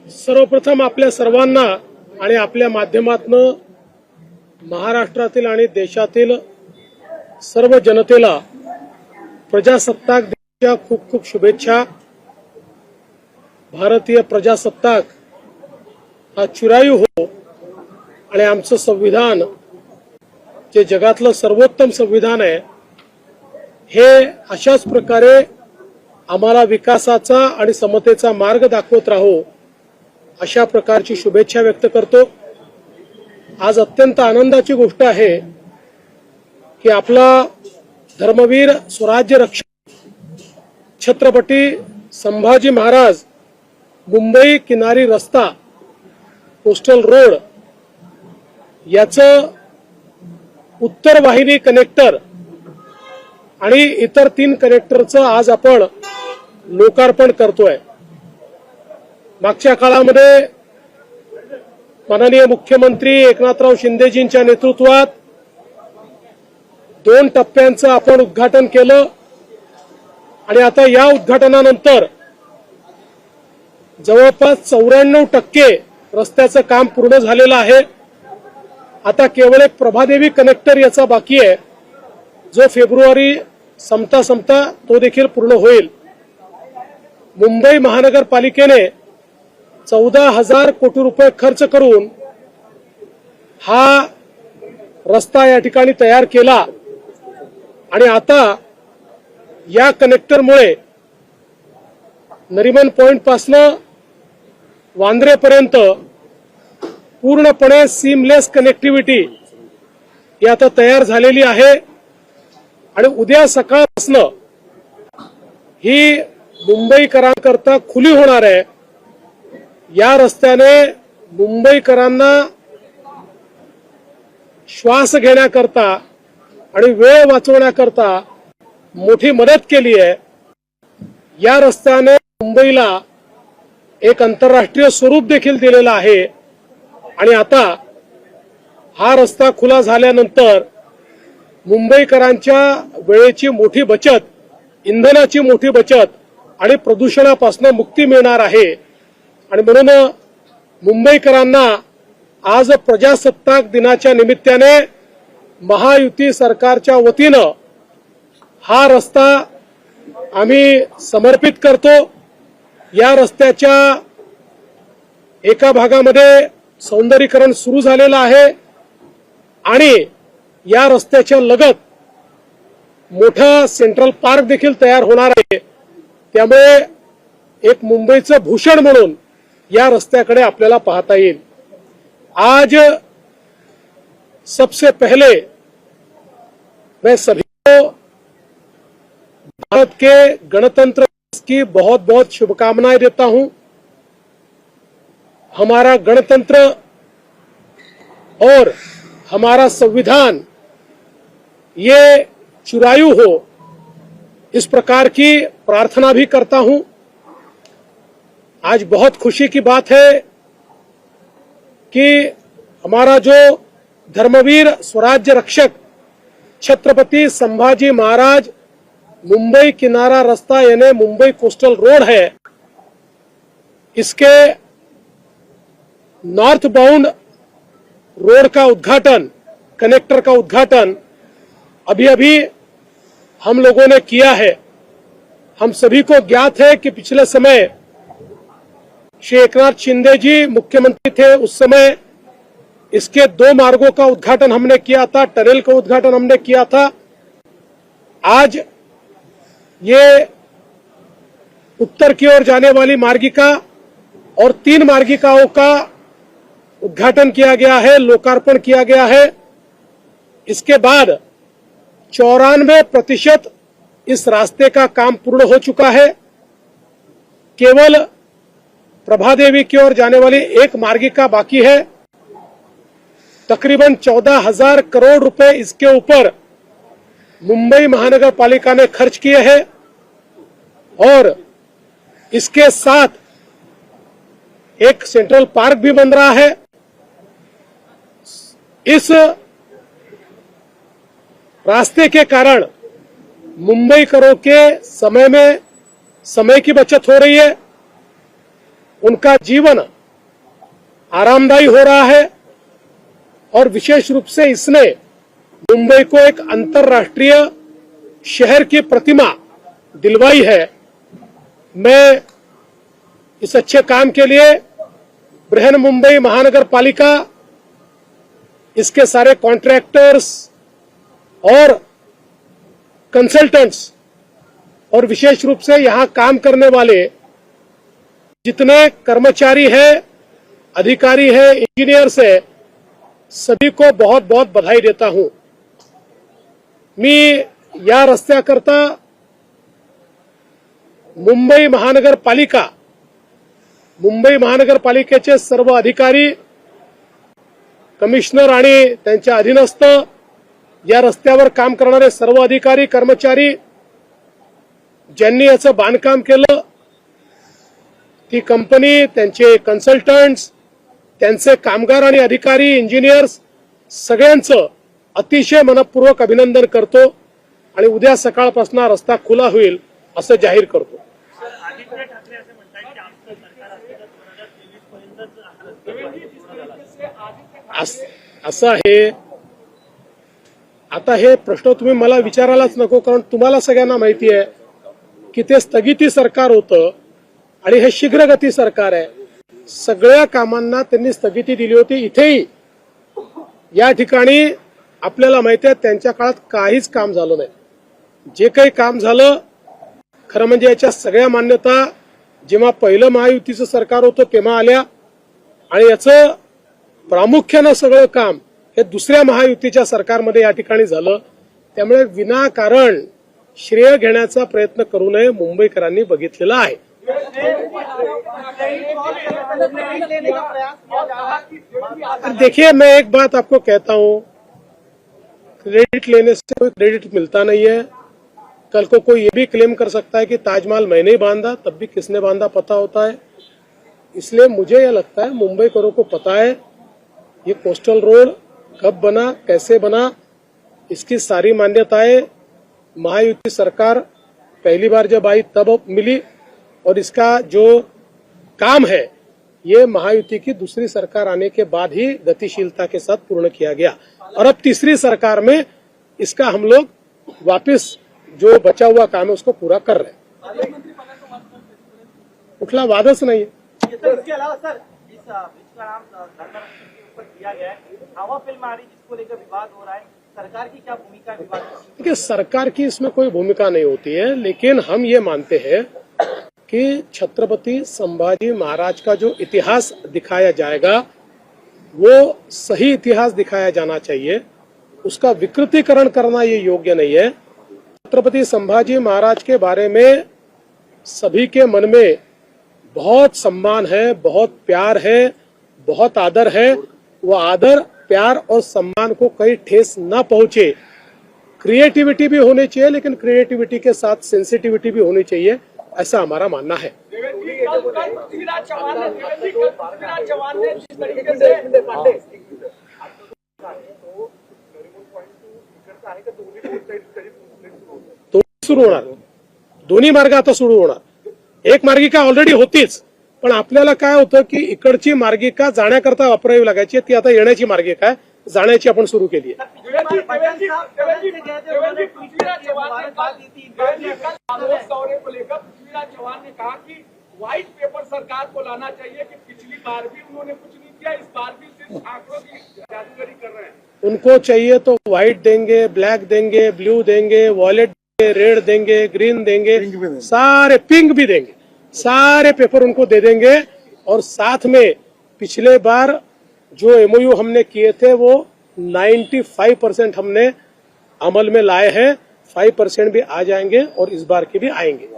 सर्वप्रथम आपल्या सर्वांना आणि आपल्या माध्यमातून महाराष्ट्रातील आणि देशातील सर्व जनतेला प्रजासत्ताक दिनाच्या खूप खूप शुभेच्छा। भारतीय प्रजासत्ताक हा चिरायू हो आणि आमचं संविधान जे जगातलं सर्वोत्तम संविधान आहे हे अशाच प्रकारे आम्हाला विकासाचा आणि समतेचा मार्ग दाखवत राहो अशा प्रकारची शुभेच्छा व्यक्त करतो। आज अत्यंत आनंदाची गोष्ट आहे की आपला धर्मवीर स्वराज्य रक्षक छत्रपती संभाजी महाराज मुंबई किनारी रस्ता कोस्टल रोड याचं उत्तर वाहिनी कनेक्टर आणि इतर 3 कनेक्टरचं आज आपण लोकार्पण करतोय। मागच्या काळामध्ये माननीय मुख्यमंत्री एकनाथराव शिंदेजींच्या नेतृत्वात 2 टप्प्यांचं आपण उद्घाटन केलं आणि आता या उद्घाटनानंतर जवळपास 94% रस्त्याचं काम पूर्ण झालेलं आहे। आता केवळ एक प्रभादेवी कनेक्टर याचा बाकी आहे जो फेब्रुवारी संपता तो देखील पूर्ण होईल। मुंबई महानगरपालिकेने 14,000 कोटी रुपये खर्च करून हा रस्ता या ठिकाणी तयार केला आणि आता या कनेक्टरमुळे नरिमन पॉइंट पासून वांद्रेपर्यंत पूर्णपणे सीमलेस कनेक्टिव्हिटी ही आता तयार झालेली आहे आणि उद्या सकाळपासून ही मुंबईकरांकरता खुली होणार आहे। या रस्त्याने मुंबईकरांना श्वास घेण्याकरता आणि वेळ वाचवण्याकरता मोठी मदत केली आहे। या रस्त्याने मुंबईला एक आंतरराष्ट्रीय स्वरूप देखील दिलेलं आहे आणि आता हा रस्ता खुला झाल्यानंतर मुंबईकरांच्या वेळेची मोठी बचत, इंधनाची मोठी बचत आणि प्रदूषणापासून मुक्ती मिळणार आहे आणि म्हणून मुंबईकरांना आज प्रजासत्ताक दिनाच्या निमित्ताने महायुती सरकारच्या वतीनं हा रस्ता आम्ही समर्पित करतो। या रस्त्याच्या एका भागामध्ये सौंदर्यीकरण सुरू झालेलं आहे आणि या रस्त्याच्या लगत मोठा सेंट्रल पार्क देखील तयार होणार आहे। त्यामुळे एक मुंबईचं भूषण म्हणून या रस्त्याकडे आपल्याला पाहता येईल। आज सबसे पहले मैं सभी को भारत के गणतंत्र दिवस की बहुत बहुत शुभकामनाएं देता हूं। हमारा गणतंत्र और हमारा संविधान ये चिरायु हो इस प्रकार की प्रार्थना भी करता हूं। आज बहुत खुशी की बात है कि हमारा जो धर्मवीर स्वराज्य रक्षक छत्रपति संभाजी महाराज मुंबई किनारा रास्ता यानी मुंबई कोस्टल रोड है, इसके नॉर्थ बाउंड रोड का उद्घाटन, कनेक्टर का उद्घाटन अभी अभी हम लोगों ने किया है। हम सभी को ज्ञात है कि पिछले समय श्री एकनाथ शिंदे जी मुख्यमंत्री थे, उस समय इसके 2 मार्गों का उद्घाटन हमने किया था, टनल का उद्घाटन हमने किया था। आज ये उत्तर की ओर जाने वाली मार्गिका और 3 मार्गिकाओं का उद्घाटन किया गया है, लोकार्पण किया गया है। इसके बाद 94% इस रास्ते का काम पूर्ण हो चुका है। केवल प्रभादेवी की ओर जाने वाली एक मार्गिका बाकी है। तकरीबन 14,000 करोड़ रुपए इसके ऊपर मुंबई महानगर पालिका ने खर्च किए हैं और इसके साथ एक सेंट्रल पार्क भी बन रहा है। इस रास्ते के कारण मुंबईकरों के समय की बचत हो रही है, उनका जीवन आरामदायी हो रहा है और विशेष रूप से इसने मुंबई को एक अंतर्राष्ट्रीय शहर की प्रतिमा दिलवाई है। मैं इस अच्छे काम के लिए बृहन मुंबई महानगर पालिका, इसके सारे कॉन्ट्रैक्टर्स और कंसल्टेंट्स और विशेष रूप से यहां काम करने वाले जितने कर्मचारी हैं, अधिकारी हैं, इंजीनियर्स हैं, सभी को बहुत बहुत बधाई देता हूं। मी या रस्त्याकरता मुंबई महानगरपालिकेचे सर्व अधिकारी, कमिशनर आणि त्यांच्या अधीनस्थ, या रस्त्यावर काम करणारे सर्व अधिकारी कर्मचारी, ज्यांनी याचं बांधकाम केलं, ती कंपनी, त्यांचे कन्सल्टंट्स, त्यांचे कामगार आणि अधिकारी, इंजिनियर्स, सगळ्यांचं अतिशय मनपूर्वक अभिनंदन करतो आणि उद्या सकाळपासून रस्ता खुला होईल असं जाहीर करतो। असं आहे, आता हे प्रश्न तुम्ही मला विचारायलाच नको, कारण तुम्हाला सगळ्यांना माहिती आहे की ते स्थगिती सरकार होतं आणि हे शीघ्रगती सरकार आहे। सगळ्या कामांना त्यांनी स्थगिती दिली होती। इथेही या ठिकाणी आपल्याला माहिती आहे त्यांच्या काळात काहीच काम झालं नाही। जे काही काम झालं, खरं म्हणजे याच्या सगळ्या मान्यता जेव्हा पहिलं महायुतीचं सरकार होतं तेव्हा आल्या आणि याचं प्रामुख्यानं सगळं काम हे दुसऱ्या महायुतीच्या सरकारमध्ये या ठिकाणी झालं। त्यामुळे विनाकारण श्रेय घेण्याचा प्रयत्न करू नये मुंबईकरांनी बघितलेला आहे। देखिए, मैं एक बात आपको कहता हूं, क्रेडिट लेने से कोई क्रेडिट मिलता नहीं है। कल को कोई ये भी क्लेम कर सकता है कि ताजमहल मैंने ही बांधा, तब भी किसने बांधा पता होता है। इसलिए मुझे यह लगता है मुंबईकरों को पता है ये कोस्टल रोड कब बना, कैसे बना, इसकी सारी मान्यताएं महायुति सरकार पहली बार जब आई तब मिली और इसका जो काम है ये महायुति की दूसरी सरकार आने के बाद ही गतिशीलता के साथ पूर्ण किया गया और अब तीसरी सरकार में इसका हम लोग वापस जो बचा हुआ काम है उसको पूरा कर रहे हैं। उठला वादच नहीं है। इसके अलावा सर, इस ब्रिज का नाम धर्मरक्षक के ऊपर दिया गया है, हवा फिल्म आ रही जिसको लेकर विवाद हो रहा है, सरकार की क्या भूमिका है विवाद में? देखिए, सरकार की इसमें कोई भूमिका नहीं होती है, लेकिन हम ये मानते हैं कि छत्रपति संभाजी महाराज का जो इतिहास दिखाया जाएगा वो सही इतिहास दिखाया जाना चाहिए। उसका विकृतीकरण करना ये योग्य नहीं है। छत्रपति संभाजी महाराज के बारे में सभी के मन में बहुत सम्मान है, बहुत प्यार है, बहुत आदर है। वो आदर, प्यार और सम्मान को कहीं ठेस ना पहुंचे। क्रिएटिविटी भी होनी चाहिए, लेकिन क्रिएटिविटी के साथ सेंसिटिविटी भी होनी चाहिए, ऐसा हमारा मानना है। तो सुरू होणार, दोन्ही मार्ग आता सुरू होणार। एक मार्गिका ऑलरेडी होतीच, पण आपल्याला काय होतं की इकडची मार्गिका जाण्याकरता वापरावी लागायची, ती आता येण्याची मार्गिका आहे, जाण्याची आपण सुरू केली आहे। चौहान ने कहा कि व्हाइट पेपर सरकार को लाना चाहिए कि पिछली बार भी उन्होंने कुछ नहीं किया, इस बार भी सिर्फ आंकड़ों की जादूगरी कर रहे हैं। उनको चाहिए तो व्हाइट देंगे, ब्लैक देंगे, ब्लू देंगे, वॉयलेट देंगे, रेड देंगे, ग्रीन देंगे, सारे पिंक भी देंगे, सारे पेपर उनको दे देंगे। और साथ में पिछले बार जो एमओयू हमने किए थे वो 95% हमने अमल में लाए हैं, 5% भी आ जाएंगे और इस बार के भी आएंगे।